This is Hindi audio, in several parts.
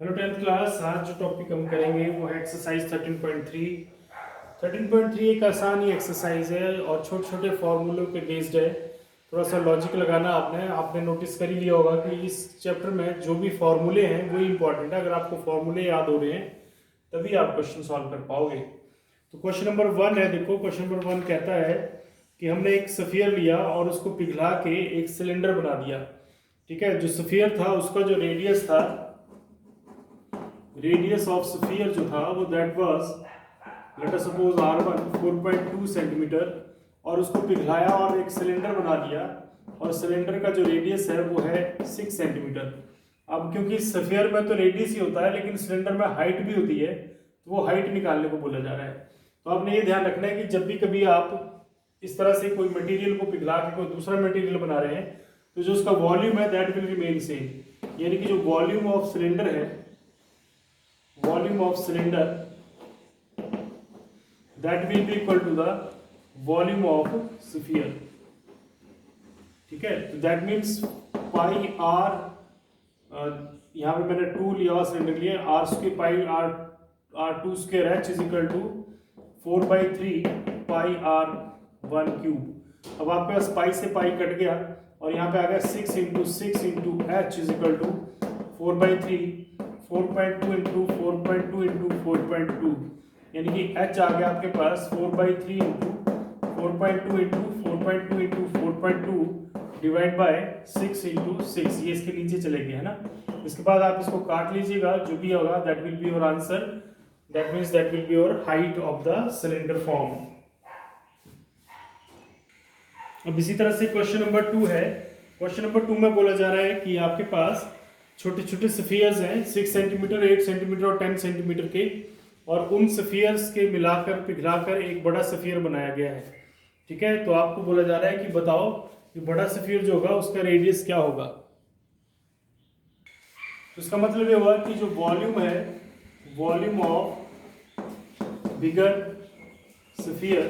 Hello 10th class. आज जो टॉपिक हम करेंगे वो है एक्सरसाइज 13.3। 13.3 एक आसान ही एक्सरसाइज है और छोटे छोटे फॉर्मूलों पे बेस्ड है। थोड़ा सा लॉजिक लगाना आपने नोटिस कर ही लिया होगा कि इस चैप्टर में जो भी फॉर्मूले हैं वही इंपॉर्टेंट है। अगर आपको फॉर्मूले याद हो रहे हैं तभी आप क्वेश्चन सॉल्व कर पाओगे। तो क्वेश्चन नंबर 1 है, देखो क्वेश्चन नंबर 1 कहता है कि हमने एक सफियर लिया और उसको पिघला के एक सिलेंडर बना दिया। ठीक है, जो सफियर था उसका जो रेडियस था, रेडियस ऑफ स्फीयर जो था वो that was let us suppose r1 4.2 centimetre, और उसको पिघलाया और एक सिलेंडर बना दिया और सिलेंडर का जो रेडियस है वो है 6 सेंटीमीटर। अब क्योंकि स्फीयर में तो रेडियस ही होता है लेकिन सिलेंडर में हाइट भी होती है, तो वो हाइट निकालने को बोला जा रहा है। तो आपने ये ध्यान रखना है कि जब भी कभी आप इस तरह से कोई मटेरियल को पिघला के कोई दूसरा मटेरियल बना रहे हैं तो जो उसका वॉल्यूम है दैट विल रिमेन सेम, यानी कि जो वॉल्यूम ऑफ सिलेंडर है, volume of cylinder that will be equal to the volume of sphere। ठीक है, तो that means पाई r, यहाँ पे मैंने 2 लिया हुआ सिलेंडर लिए, r square pi r 2 square h is equal to 4/3 pi r1 cube. अब आपके पास पाई से पाई कट गया और यहाँ पे आ गया 6 into 6 into h is equal to 4/3 4.2 into 4.2 into 4.2, यानी कि h आ गया आपके पास 4/3 into 4.2 into 4.2 into 4.2 divide by 6 into 6। ये इसके नीचे चले गए है ना। इसके बाद आप इसको काट लीजिएगा, जो भी होगा that will be your answer. That means that will be your height of the cylinder form. अब इसी तरह से क्वेश्चन नंबर 2 है। क्वेश्चन नंबर 2 में बोला जा रहा है कि आपके पास छोटे छोटे सफियर्स हैं 6 सेंटीमीटर 8 सेंटीमीटर और 10 सेंटीमीटर के, और उन सफियर्स के मिलाकर पिघलाकर एक बड़ा सफियर बनाया गया है। ठीक है, तो आपको बोला जा रहा है कि बताओ कि बड़ा सफियर जो होगा उसका रेडियस क्या होगा। तो इसका मतलब ये हुआ कि जो वॉल्यूम है, volume of bigger sphere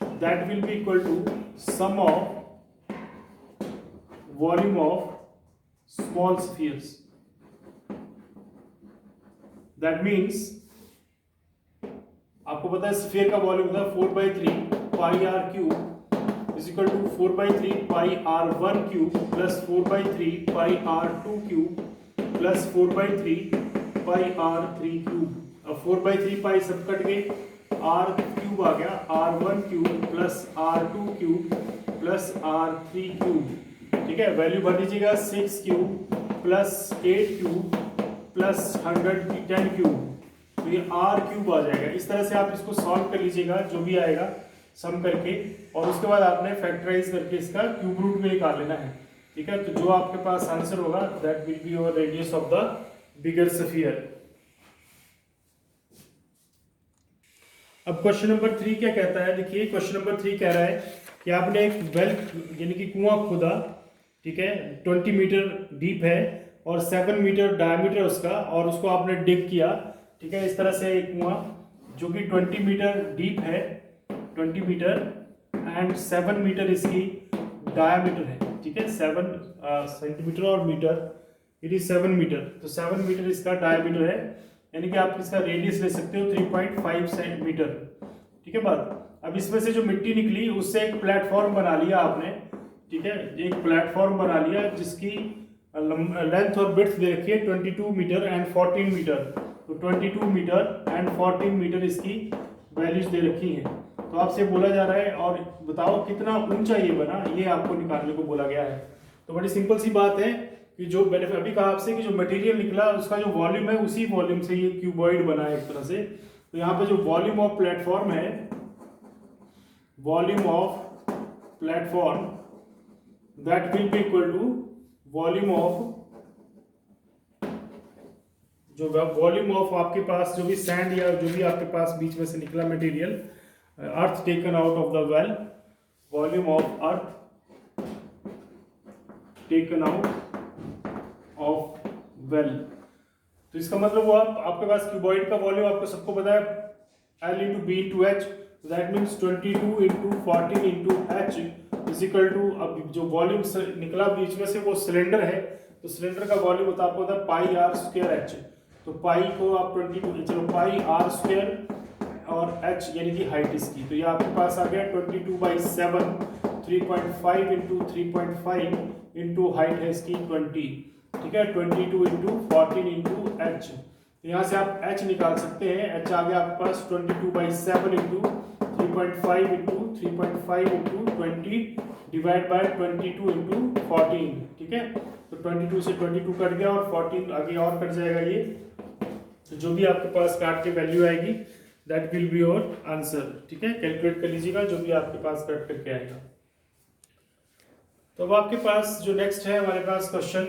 that will be equal to sum of volume of small spheres। That means आपको पता है स्फीयर का वॉल्यूम था 4/3 pi r cube is equal to 4/3 pi r1 cube plus 4/3 pi r2 cube plus 4/3 pi r3 cube. अब 4/3 पाई सब कट गए, r क्यूब आ गया, r1 cube plus r2 cube plus r3 cube. ठीक है, वैल्यू भर दीजिएगा 6 cube plus 8 cube plus 110 cube, तो ये r क्यूब आ जाएगा। इस तरह से आप इसको सॉल्व कर लीजिएगा, जो भी आएगा सम करके, और उसके बाद आपने फैक्टराइज करके इसका क्यूब रूट में निकाल लेना है। ठीक है, तो जो आपके पास आंसर होगा that will be your radius of the bigger sphere. अब क्वेश्चन नंबर 3 क्या कहता है, देखिए क्वेश्चन नंबर 3 कह रहा है कि आपने एक वेल यानी कि कुआं खोदा। ठीक है, 20 मीटर डीप है और 7 मीटर डायमीटर उसका, और उसको आपने डिग किया। ठीक है, इस तरह से एक कुआं जो कि 20 मीटर डीप है, 20 मीटर एंड 7 मीटर इसकी डायमीटर है। ठीक है, 7 सेंटीमीटर और मीटर, इट इज 7 मीटर, तो 7 मीटर इसका डायमीटर है, यानी कि आप इसका रेडियस ले सकते हो 3.5 सेंटीमीटर। ठीक है बात। अब इसमें से जो मिट्टी निकली उससे एक प्लेटफॉर्म बना लिया आपने। ठीक है, एक प्लेटफॉर्म बना लिया जिसकी लेंथ और विड्थ दे रखी है 22 मीटर एंड 14 मीटर, तो 22 मीटर एंड 14 मीटर इसकी वैल्यूज दे रखी हैं। तो आपसे बोला जा रहा है और बताओ कितना ऊंचा ये बना, ये आपको निकालने को बोला गया है। तो बड़ी सिंपल सी बात है कि जो मैंने अभी कहा आपसे कि जो मटेरियल निकला उसका जो वॉल्यूम है उसी वॉल्यूम से ये क्यूबॉइड बना है एक तरह से। तो यहाँ पे जो वॉल्यूम ऑफ प्लेटफॉर्म है, volume of platform that will be equal to volume of, जो वॉल्यूम ऑफ आपके पास जो भी सैंड या जो भी आपके पास बीच में से निकला material, earth taken out of the well, volume of earth taken out of well. तो इसका मतलब वो आपके पास क्यूबॉइड का वॉल्यूम आपको सबको पता है L into b into h, that means 22 into 14 into h is equal to, अब जो वॉल्यूम निकला बीच में से वो सिलेंडर है तो सिलेंडर का वॉल्यूम होता है आपको होता है पाई आर स्क्वायर एच। तो पाई को आप 22, चलो पाई आर स्क्वायर और एच यानी कि हाइट इसकी, तो ये आपके पास आ गया 22/7, 3.5 इंटू 3.5 इंटू हाइट है इसकी 20, ठीक है, 22 इंटू 14 इंटू एच। तो यहाँ से आप एच निकाल सकते हैं, एच आ गया आपके पास 22/7 into 3.5 into 3.5 into 20 divide by 22 into 14, ठीक है। तो 22 से 22 कट गया और 14 आगे और कट जाएगा ये, तो जो भी आपके पास काट के वैल्यू आएगी that will be your answer, ठीक है। कैलकुलेट कर लीजिएगा जो भी आपके पास कट करके आएगा। तो अब आपके पास जो नेक्स्ट है हमारे पास क्वेश्चन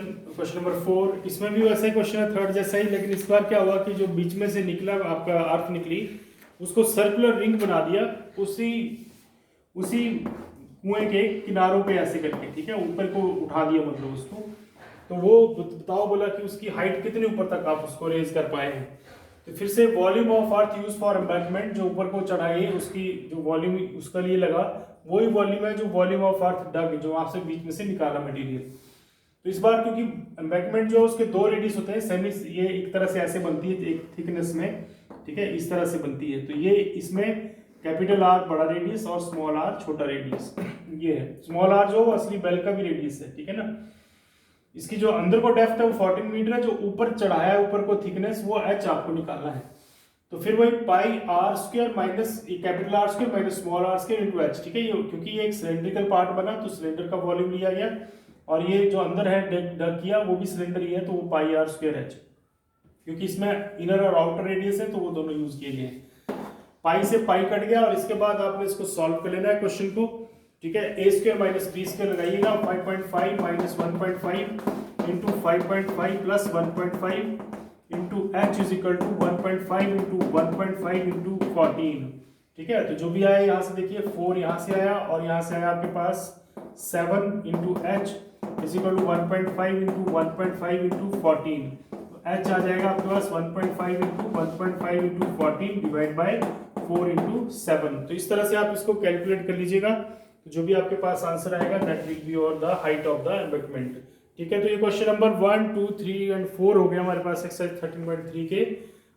नंबर 4, इसमें भी वैसा ही क्वेश्चन है, थर्ड जैसा ही, लेकिन इस बार क्या हुआ कि जो बीच में से निकला आपका अर्थ निकली उसको सर्कुलर रिंग बना दिया उसी कुएं के किनारों पे ऐसे करके, ठीक है, ऊपर को उठा दिया मतलब उसको। तो वो बताओ बोला कि उसकी हाइट कितने ऊपर तक आप उसको रेज कर पाए हैं। तो फिर से volume of earth use for embankment, जो ऊपर को चढ़ाई है उसकी जो वॉल्यूम उसका लिए लगा वही वॉल्यूम है जो वॉल्यूम ऑफ अर्थ डग जो आपसे बीच में से निकाला मटेरियल। तो इस बार क्योंकि एम्बैंकमेंट जो उसके दो रेडियस होते हैं सेमी, ये एक तरह से ऐसे बनती है एक थिकनेस में, ठीक है, इस तरह से बनती है। तो ये इसमें कैपिटल आर बड़ा रेडियस और स्मॉल आर छोटा रेडियस ये है। स्मॉल आर जो असली बेल का भी रेडियस है, ठीक है ना। इसकी जो अंदर को डेप्थ है वो 14 मीटर है, जो ऊपर चढ़ाया है ऊपर को थिकनेस वो एच आपको निकालना है। तो फिर वही pi r square minus capital R square minus small r square into h, ठीक है। ये क्योंकि ये एक सिलेंड्रिकल पार्ट बना तो सिलेंडर का वॉल्यूम लिया गया और ये जो अंदर है डग किया वो भी सिलेंडर ही है, तो वो पाई आर स्क्वायर एच, क्योंकि इसमें इनर और आउटर रेडियस है तो वो दोनों यूज किए गए हैं। पाई से पाई कट गया और इसके बाद आपने इसको सॉल्व कर लेना है क्वेश्चन को, ठीक है। A square minus b square लगाइएगा, 5.5 minus 1.5 into 5.5 plus 1.5 into h is equal to 1.5 into 1.5 into 14, ठीक है। तो जो भी आया यहाँ से देखिए 4 यहाँ से आया और यहाँ से आया आपके पास 7 into h is equal to 1.5 into 1.5 into 14। H आ जाएगा आपके पास 1.5 into 1.5 into 14 divide by 4 into 7। तो इस तरह से आप इसको कैलकुलेट कर लीजिएगा, तो जो भी आपके पास आंसर आएगा दैट विल बी और the height of the embankment, ठीक है। तो ये क्वेश्चन नंबर 1, 2, 3 एंड 4 हो गया हमारे पास एक्सरसाइज 13.3 के।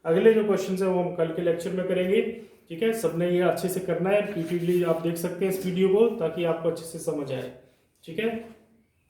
अगले जो क्वेश्चन है वो हम कल के लेक्चर में करेंगे, ठीक है। सबने ये अच्छे से करना है, रिपीटेडली आप देख सकते हैं इस वीडियो को ताकि आपको अच्छे से समझ आए, ठीक है।